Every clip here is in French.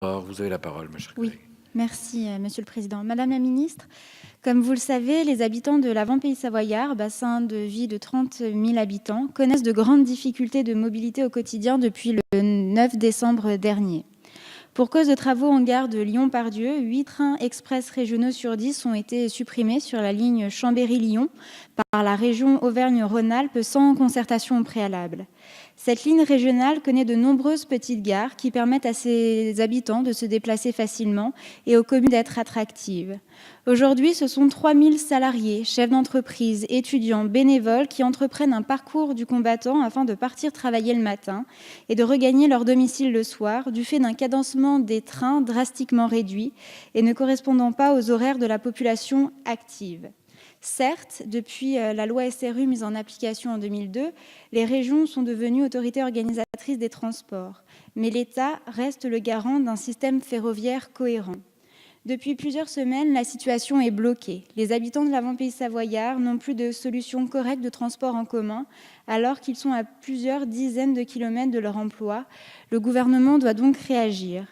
Vous avez la parole, ma chère Oui, collègue. merci, Monsieur le Président. Madame la ministre, comme vous le savez, les habitants de l'Avant-Pays savoyard, bassin de vie de 30 000 habitants, connaissent de grandes difficultés de mobilité au quotidien depuis le 9 décembre dernier. Pour cause de travaux en gare de Lyon-Pardieu, 8 trains express régionaux sur 10 ont été supprimés sur la ligne Chambéry-Lyon par la région Auvergne-Rhône-Alpes sans concertation préalable. Cette ligne régionale connaît de nombreuses petites gares qui permettent à ses habitants de se déplacer facilement et aux communes d'être attractives. Aujourd'hui, ce sont 3 000 salariés, chefs d'entreprise, étudiants, bénévoles qui entreprennent un parcours du combattant afin de partir travailler le matin et de regagner leur domicile le soir du fait d'un cadencement des trains drastiquement réduit et ne correspondant pas aux horaires de la population active. Certes, depuis la loi SRU mise en application en 2002, les régions sont devenues autorités organisatrices des transports, mais l'État reste le garant d'un système ferroviaire cohérent. Depuis plusieurs semaines, la situation est bloquée. Les habitants de l'Avant-Pays savoyard n'ont plus de solution correcte de transport en commun, alors qu'ils sont à plusieurs dizaines de kilomètres de leur emploi. Le gouvernement doit donc réagir.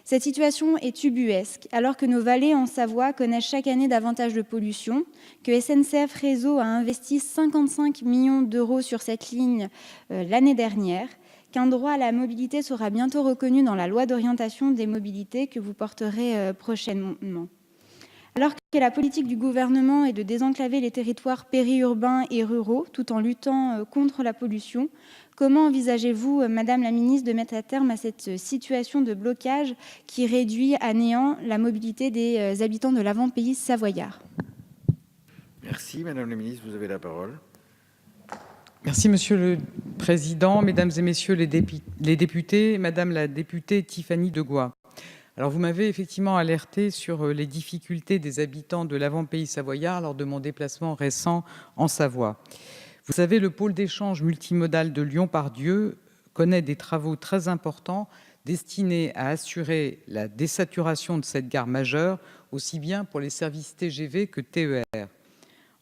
Cette situation est ubuesque, alors que nos vallées en Savoie connaissent chaque année davantage de pollution, que SNCF Réseau a investi 55 millions d'euros sur cette ligne l'année dernière, qu'un droit à la mobilité sera bientôt reconnu dans la loi d'orientation des mobilités que vous porterez prochainement. Alors que la politique du gouvernement est de désenclaver les territoires périurbains et ruraux tout en luttant contre la pollution, comment envisagez-vous, Madame la Ministre, de mettre un terme à cette situation de blocage qui réduit à néant la mobilité des habitants de l'Avant-Pays savoyard? Merci, Madame la Ministre, vous avez la parole. Merci, Monsieur le Président, Mesdames et Messieurs les députés, Madame la députée Tiffany Degois. Alors, vous m'avez effectivement alerté sur les difficultés des habitants de l'Avant-Pays savoyard lors de mon déplacement récent en Savoie. Vous savez, le pôle d'échange multimodal de Lyon-Pardieu connaît des travaux très importants destinés à assurer la désaturation de cette gare majeure, aussi bien pour les services TGV que TER.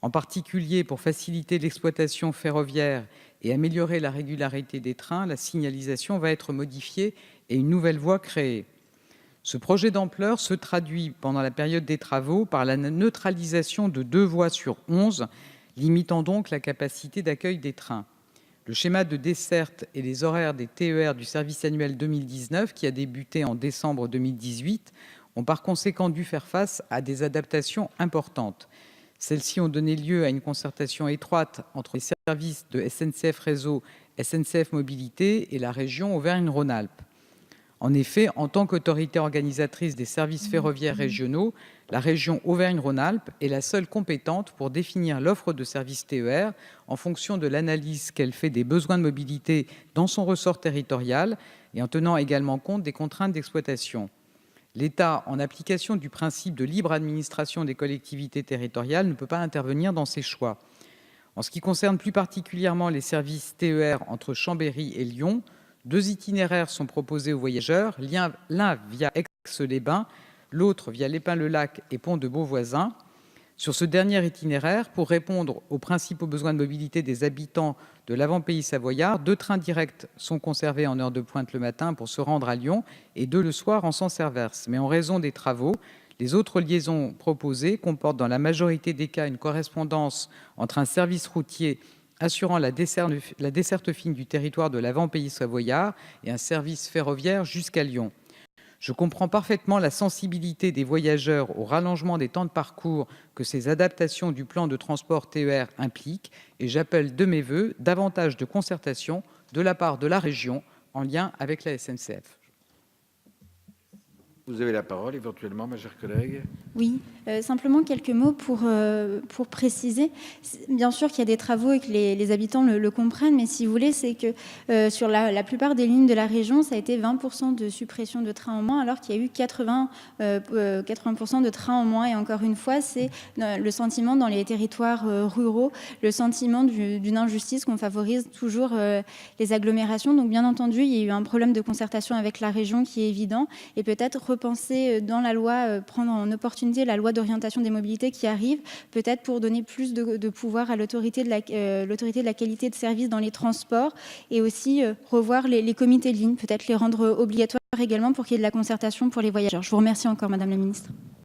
En particulier, pour faciliter l'exploitation ferroviaire et améliorer la régularité des trains, la signalisation va être modifiée et une nouvelle voie créée. Ce projet d'ampleur se traduit, pendant la période des travaux, par la neutralisation de 2 voies sur 11, limitant donc la capacité d'accueil des trains. Le schéma de desserte et les horaires des TER du service annuel 2019, qui a débuté en décembre 2018, ont par conséquent dû faire face à des adaptations importantes. Celles-ci ont donné lieu à une concertation étroite entre les services de SNCF Réseau, SNCF Mobilité et la région Auvergne-Rhône-Alpes. En effet, en tant qu'autorité organisatrice des services ferroviaires régionaux, la région Auvergne-Rhône-Alpes est la seule compétente pour définir l'offre de services TER en fonction de l'analyse qu'elle fait des besoins de mobilité dans son ressort territorial et en tenant également compte des contraintes d'exploitation. L'État, en application du principe de libre administration des collectivités territoriales, ne peut pas intervenir dans ces choix. En ce qui concerne plus particulièrement les services TER entre Chambéry et Lyon, 2 itinéraires sont proposés aux voyageurs, l'un via Aix-les-Bains, l'autre via Lépin-le-Lac et Pont de Beauvoisin. Sur ce dernier itinéraire, pour répondre aux principaux besoins de mobilité des habitants de l'Avant-Pays savoyard, 2 trains directs sont conservés en heure de pointe le matin pour se rendre à Lyon et 2 le soir en sens inverse. Mais en raison des travaux, les autres liaisons proposées comportent dans la majorité des cas une correspondance entre un service routier assurant la desserte fine du territoire de l'Avant-Pays savoyard et un service ferroviaire jusqu'à Lyon. Je comprends parfaitement la sensibilité des voyageurs au rallongement des temps de parcours que ces adaptations du plan de transport TER impliquent et j'appelle de mes voeux davantage de concertation de la part de la région en lien avec la SNCF. Vous avez la parole, éventuellement, ma chère collègue. Oui, simplement quelques mots pour préciser. Bien sûr qu'il y a des travaux et que les habitants le comprennent, mais si vous voulez, c'est que sur la plupart des lignes de la région, ça a été 20% de suppression de trains en moins, alors qu'il y a eu 80% de trains en moins. Et encore une fois, c'est le sentiment dans les territoires ruraux, le sentiment d'une injustice qu'on favorise toujours les agglomérations. Donc bien entendu, il y a eu un problème de concertation avec la région qui est évident, et peut-être repenser dans la loi, prendre en opportunité la loi d'orientation des mobilités qui arrive, peut-être pour donner plus de pouvoir à l'autorité de la qualité de service dans les transports, et aussi revoir les comités de ligne, peut-être les rendre obligatoires également pour qu'il y ait de la concertation pour les voyageurs. Je vous remercie encore, Madame la Ministre.